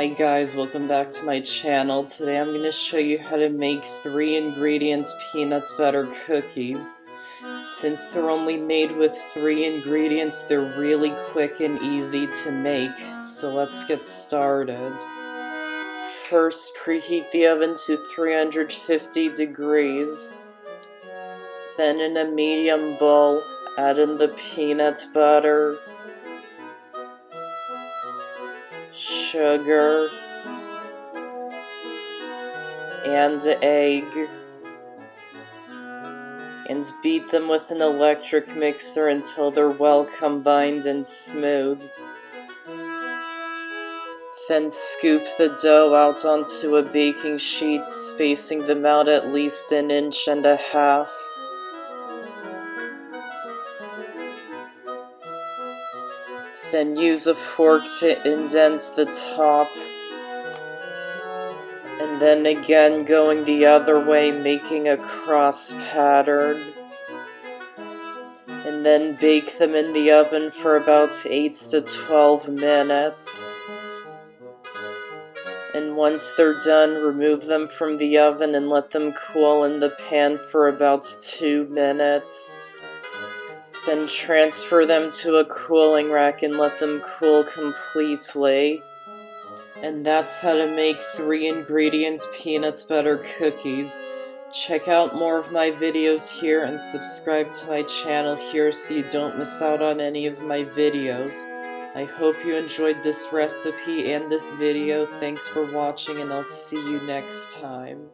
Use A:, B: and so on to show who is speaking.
A: Hi guys, welcome back to my channel. Today I'm going to show you how to make 3 ingredients peanuts butter cookies. Since they're only made with 3 ingredients, they're really quick and easy to make. So let's get started. First, preheat the oven to 350 degrees. Then in a medium bowl, add in the peanut butter, sugar, and egg, and beat them with an electric mixer until they're well combined and smooth. Then scoop the dough out onto a baking sheet, spacing them out at least 1.5 inches. Then use a fork to indent the top, and then again going the other way, making a cross pattern. And then bake them in the oven for about 8 to 12 minutes. And once they're done, remove them from the oven and let them cool in the pan for about 2 minutes. Then transfer them to a cooling rack and let them cool completely. And that's how to make 3 ingredients peanuts butter cookies. Check out more of my videos here and subscribe to my channel here so you don't miss out on any of my videos. I hope you enjoyed this recipe and this video. Thanks for watching, and I'll see you next time.